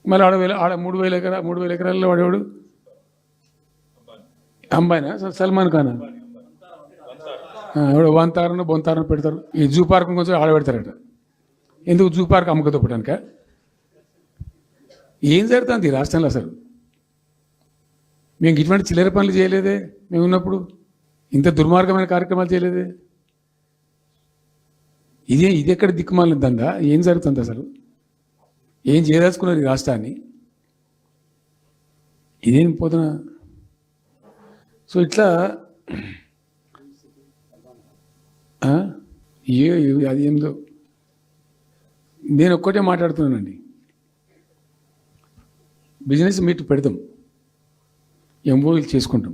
మళ్ళీ ఆడ 3,000 ఎకరాల్లో వాడేవాడు అంబాయినా సల్మాన్ ఖాన్ వంతారను బొంతారను పెడతారు. ఈ జూ పార్క్ కొంచెం ఆడబెడతారట. ఎందుకు జూ పార్క్ అమ్ముకతోపడానిక? ఏం జరుగుతుంది ఈ రాష్ట్రంలో అసలు? మేము ఇటువంటి చిల్లర పనులు చేయలేదే మేము ఉన్నప్పుడు, ఇంత దుర్మార్గమైన కార్యక్రమాలు చేయలేదే. ఇది ఎక్కడ దిక్కుమాలిన దందా? ఏం జరుగుతుంది అసలు? ఏం చేయదలుచుకున్నారు ఈ రాష్ట్రాన్ని? ఇదేం పోతున్నా. సో ఇట్లా అది ఏందో నేను ఒక్కటే మాట్లాడుతున్నానండి. బిజినెస్ మీట్ పెడతాం, ఎంఓయూలు చేసుకుంటాం,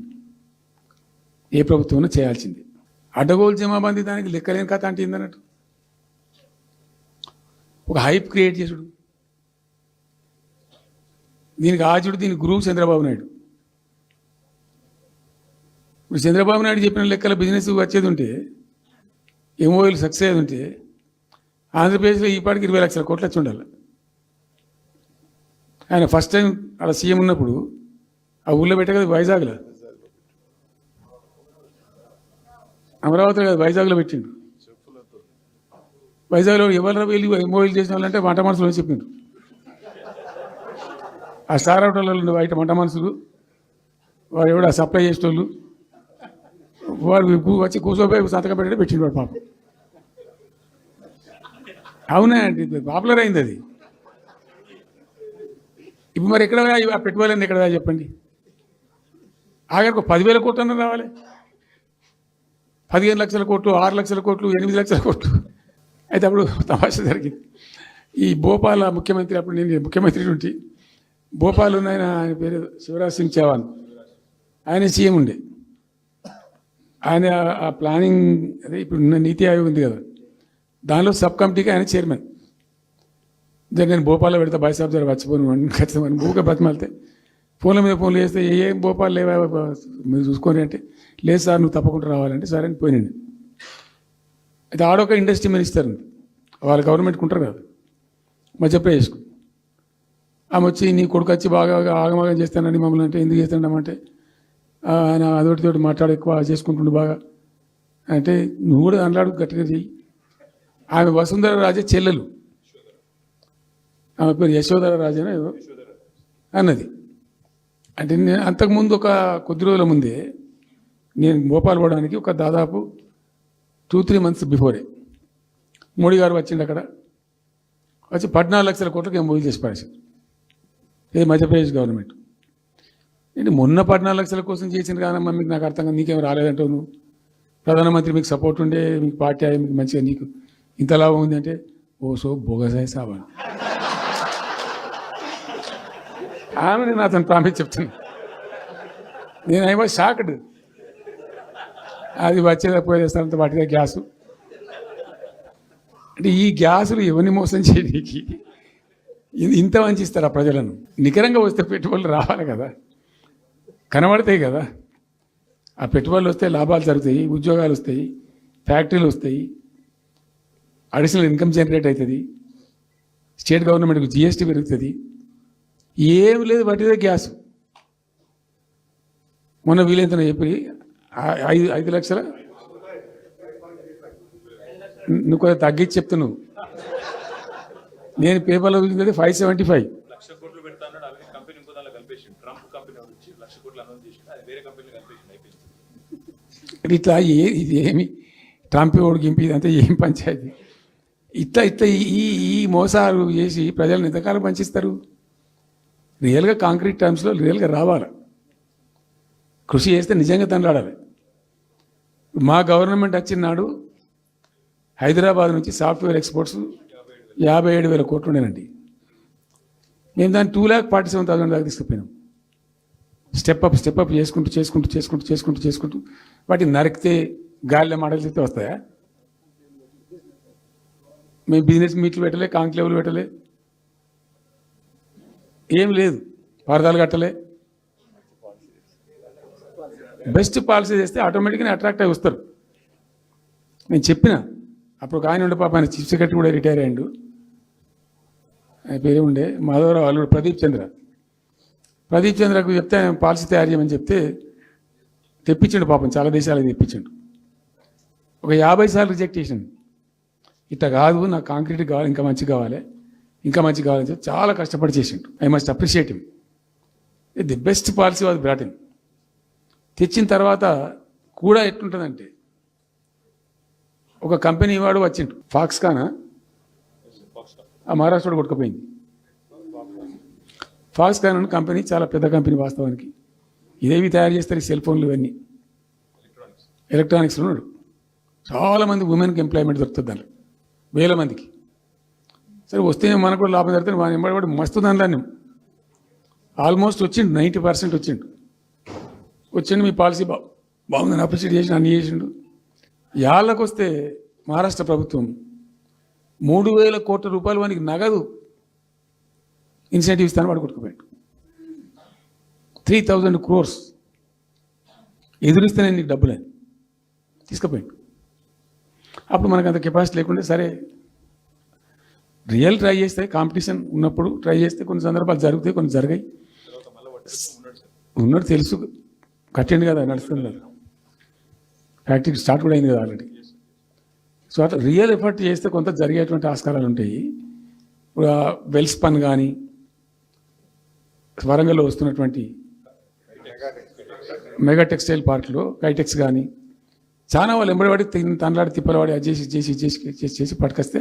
ఏ ప్రభుత్వం చేయాల్సింది. అడ్డగోలు జమాబందీ దానికి లెక్కలేని కథ అంటే ఏందన్నట్టు ఒక హైప్ క్రియేట్ చేసుడు. దీనికి ఆజుడు, దీనికి గురువు చంద్రబాబు నాయుడు. ఇప్పుడు చంద్రబాబు నాయుడు చెప్పిన లెక్కల బిజినెస్ వచ్చేది ఉంటే, ఎంఓయూలు సక్సెస్ అయ్యేది ఉంటే, ఆంధ్రప్రదేశ్లో ఈ పాటికి 20 లక్షల కోట్లు వచ్చి ఉండాలి. ఆయన ఫస్ట్ టైం అలా సీఎం ఉన్నప్పుడు ఆ ఊళ్ళో పెట్టే కదా, వైజాగ్లో, అమరావతిలో కదా, వైజాగ్లో పెట్టిండు. వైజాగ్లో ఎవరు వెళ్ళి ఎంఓయూలు చేసిన వాళ్ళంటే వంట మనుషులు అని చెప్పిండ్రు. ఆ స్టార్ హోటల్లో బయట వంట మనుషులు, వాడు ఎవడు ఆ సప్లై చేసేటోళ్ళు, వాడు వచ్చి కూర్చోపోయి సంతకం పెట్టే పెట్టిండు వాడు పాపం. అవునా అండి, పాపులర్ అయింది అది. ఇప్పుడు మరి ఎక్కడ ఆ పెట్టుబడి ఎక్కడ చెప్పండి? ఆఖరికి 10,000 కోట్లు అన్న రావాలి. 15 లక్షల కోట్లు, 6 లక్షల కోట్లు, 8 లక్షల కోట్లు. అయితే అప్పుడు తమాషా జరిగింది. ఈ భోపాల్ ముఖ్యమంత్రి, అప్పుడు నేను ముఖ్యమంత్రి నుండి భోపాల్ ఆయన పేరు శివరాజ్ సింగ్ చౌహాన్, ఆయన సీఎం ఉండే. ఆయన ఆ ప్లానింగ్, అదే ఇప్పుడు నీతి ఆయోగ్ ఉంది కదా, దానిలో సబ్ కమిటీకి ఆయన చైర్మన్. నేను భోపాల్లో పెడతా, బాయ్ సాబ్ జర వచ్చిపోను ఖచ్చితంగా ఊరికే బతిమాలితే ఫోన్ల మీద ఫోన్లు చేస్తే ఏం భోపాల్ లేవా మీరు చూసుకొని అంటే, లేదు సార్ నువ్వు తప్పకుండా రావాలంటే సరే అని పోయినండి. అయితే ఆడొక ఇండస్ట్రీ మినిస్టర్ ఉంది, వాళ్ళ గవర్నమెంట్కి ఉంటారు కదా మధ్యప్రదేశ్కు. ఆమె వచ్చి నీ కొడుకు వచ్చి బాగా ఆగమాగం చేస్తానండి మమ్మల్ని అంటే, ఎందుకు చేస్తాడమంటే ఆయన అదొకటితోటి మాట్లాడి ఎక్కువ చేసుకుంటుండే బాగా అంటే, నువ్వు కూడా అన్నాడు గట్టిగా చెయ్యి. ఆమె వసుంధర రాజే చెల్లెలు, ఆమె పేరు యశోధర రాజేనా ఏదో అన్నది. అంటే నేను అంతకుముందు ఒక కొద్ది రోజుల ముందే నేను భోపాల్ పోవడానికి ఒక దాదాపు 2-3 మంత్స్ బిఫోరే మోడీ గారు వచ్చిండు. అక్కడ వచ్చి 14 లక్షల కోట్లకి ఎంఓయూ చేసి పడేసారు. ఇది మధ్యప్రదేశ్ గవర్నమెంట్. నేను మొన్న 14 లక్షల కోసం చేసింది కాదమ్మా, మీకు నాకు అర్థం కాదు, నీకేం రాలేదంటావు నువ్వు. ప్రధానమంత్రి మీకు సపోర్ట్ ఉండే, మీకు పార్టీ అయ్యి మీకు మంచిగా నీకు ఇంత లాభం ఉంది అంటే, ఓ సో బోగసాయి సాబా ఆమె నేను అతను ప్రామిస్ చెప్తాను. నేను ఐ వాజ్ షాక్డ్. అది వచ్చేదా పోయేస్తానంత వాటిగా గ్యాసు అంటే, ఈ గ్యాసులు ఎవరిని మోసం చేయడానికి ఇంత వంచిస్తారా ప్రజలను? నికరంగా వస్తే పెట్టుబడులు రావాలి కదా, కనబడతాయి కదా. ఆ పెట్టుబడులు వస్తే లాభాలు జరుగుతాయి, ఉద్యోగాలు వస్తాయి, ఫ్యాక్టరీలు వస్తాయి, అడిషనల్ ఇన్కమ్ జనరేట్ అవుతుంది, స్టేట్ గవర్నమెంట్కి జిఎస్టీ పెరుగుతుంది. ఏం లేదు, వాటిదే గ్యాసు. మొన్న వీలైతే చెప్పి 5 లక్షల, నువ్వు కొంచెం తగ్గించి చెప్తున్నావు. నేను పేపర్లో చూసింది 575. ఇట్లా ఇది ఏమి ట్రంప్ ఓడి గింపి ఇదంతా ఏం పంచాయతీ? ఇట్లా ఈ మోసాలు చేసి ప్రజలను ఎంతకాలం పంచిస్తారు? రియల్గా కాంక్రీట్ టర్మ్స్లో రియల్గా రావాలి, కృషి చేస్తే నిజంగా తండ్రాడాలి. మా గవర్నమెంట్ వచ్చిన నాడు హైదరాబాద్ నుంచి సాఫ్ట్వేర్ ఎక్స్పోర్ట్స్ 57,000 కోట్లు ఉండేనండి. మేము దాన్ని 2,47,000 దాకా తీసుకుపోయినాం. స్టెప్ అప్ చేసుకుంటూ వాటిని నరికితే గాలిలో మడలు చేస్తే వస్తాయా? మేము బిజినెస్ మీట్లు పెట్టలే, కాంక్లేవ్లు పెట్టలే, ఏం లేదు, పరదాలు కట్టలే. బెస్ట్ పాలసీ చేస్తే ఆటోమేటిక్గా అట్రాక్ట్ అయి వస్తారు. నేను చెప్పిన అప్పుడు ఒక ఆయన ఉండే పాప, ఆయన చీఫ్ సెక్రటరీ కూడా రిటైర్ అయ్యాడు. ఆయన పేరు ఉండే మాధవరావు అల్లుడు ప్రదీప్ చంద్రకు చెప్తే ఆయన పాలసీ తయారు చేయమని చెప్తే తెప్పించిండు పాపం, చాలా దేశాలకు తెప్పించిండు. ఒక 50 సార్లు రిజెక్ట్ చేసిండు. ఇట్లా కాదు, నాకు కాంక్రీట్ కావాలి, ఇంకా మంచి కావాలని చెప్పి చాలా కష్టపడి చేసిండు. I must appreciate him. The best policy was brought in. తెచ్చిన తర్వాత కూడా ఎట్లుంటుందంటే, ఒక కంపెనీ వాడు వచ్చిండు, ఫాక్స్కాన్, ఆ మహారాష్ట్రలో కొట్టుకుపోయింది. ఫాక్స్కాన్ అనే కంపెనీ చాలా పెద్ద కంపెనీ వాస్తవానికి. ఇదేవి తయారు చేస్తారు, ఈ సెల్ ఫోన్లు ఇవన్నీ ఎలక్ట్రానిక్స్లో ఉన్నాడు. చాలామంది ఉమెన్కి ఎంప్లాయ్మెంట్ దొరుకుతుంది దాంట్లో, వేల మందికి. సరే వస్తే మనకు కూడా లాభం జరుగుతుంది. వాని ఎంబడి మస్తు దానిలో ఆల్మోస్ట్ వచ్చిండు, 90% వచ్చిండు. మీ పాలసీ బాగుందని అప్రిషియేట్ చేసి అన్ని చేసిండు. యాళ్ళకు వస్తే మహారాష్ట్ర ప్రభుత్వం 3,000 కోట్ల రూపాయలు వానికి నగదు ఇన్సెంటివ్ ఇస్తాను, వాడు కొట్టుకుపోయాడు. 3,000 crores ఎదురిస్తేనే నీకు డబ్బులు అని తీసుకుపోయాడు. అప్పుడు మనకు అంత కెపాసిటీ లేకుంటే సరే రియల్ ట్రై చేస్తే, కాంపిటీషన్ ఉన్నప్పుడు ట్రై చేస్తే కొన్ని సందర్భాలు జరుగుతాయి, కొన్ని జరిగాయి. ఉన్నట్టు తెలుసు, కట్టండి కదా, నడుస్తుంది కదా, ఫ్యాక్టరీ స్టార్ట్ కూడా అయింది కదా ఆల్రెడీ. సో అట్లా రియల్ ఎఫర్ట్ చేస్తే కొంత జరిగేటువంటి ఆస్కారాలు ఉంటాయి. ఇప్పుడు వెల్స్ పన్ కానీ, వరంగల్లో వస్తున్నటువంటి మెగా టెక్స్టైల్ పార్క్లో కైటెక్స్ కానీ, చాలా వాళ్ళు ఎంబడివాడి తనలాడి తిప్పలవాడి అది చేసి పట్టుకొస్తే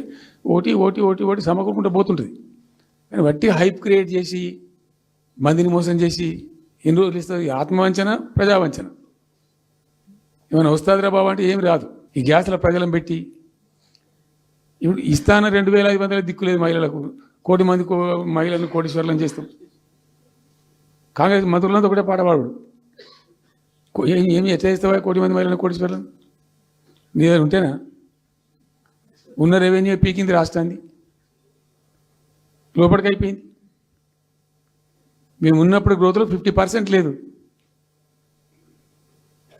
ఓటి సమకూరుకుంటూ పోతుంటుంది. కానీ వట్టి హైప్ క్రియేట్ చేసి మందిని మోసం చేసి ఎన్ని రోజులు ఇస్తుంది? ఆత్మవంచన, ప్రజావంచన. ఏమైనా వస్తుందిరా బాబా అంటే ఏమి రాదు. ఈ గ్యాస్ల ప్రజలను పెట్టి ఇప్పుడు ఇస్తాన 2,500 దిక్కులేదు మహిళలకు, 1,000,000 మంది మహిళలను కోటీశ్వర్లను చేస్తాం. కాంగ్రెస్ మంత్రులంతా ఒకటే పాట పాడు, ఏమి ఎట్లా చేస్తావా 1,000,000 మంది మహిళలను కోటీశ్వర్లను? నీ దగ్గర ఉంటేనా? ఉన్న రెవెన్యూ పీకింది రాష్ట్రాన్ని, లోపలికి అయిపోయింది. మేము ఉన్నప్పుడు గ్రోత్లో 50% లేదు.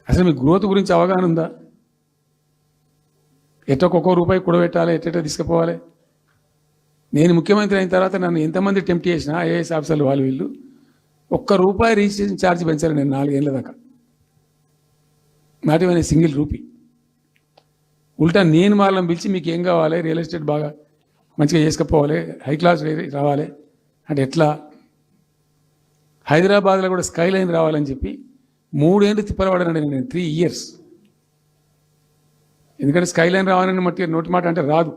అసలు మీకు గ్రోత్ గురించి అవగాహన ఉందా? ఒక్కొక్క రూపాయి కూడబెట్టాలి, ఎట్ట తీసుకుపోవాలి. నేను ముఖ్యమంత్రి అయిన తర్వాత నన్ను ఎంతమంది టెంప్ట్ చేసినా, ఐఏఎస్ ఆఫీసర్లు వాళ్ళు వీళ్ళు, ₹1 రిజిస్ట్రేషన్ ఛార్జ్ పెంచారు నేను 4 ఏళ్ళ దాకా. Not even single rupee. ఉల్టా నేను వాళ్ళని పిలిచి మీకు ఏం కావాలి, రియల్ ఎస్టేట్ బాగా మంచిగా చేసుకుపోవాలి, హై క్లాస్ రావాలి అంటే ఎట్లా, హైదరాబాద్లో కూడా స్కై లైన్ రావాలని చెప్పి 3 ఏళ్ళు తిప్పలవాడనండి నేను, 3 years. ఎందుకంటే స్కై లైన్ రావాలని నోటి మాట అంటే రాదు.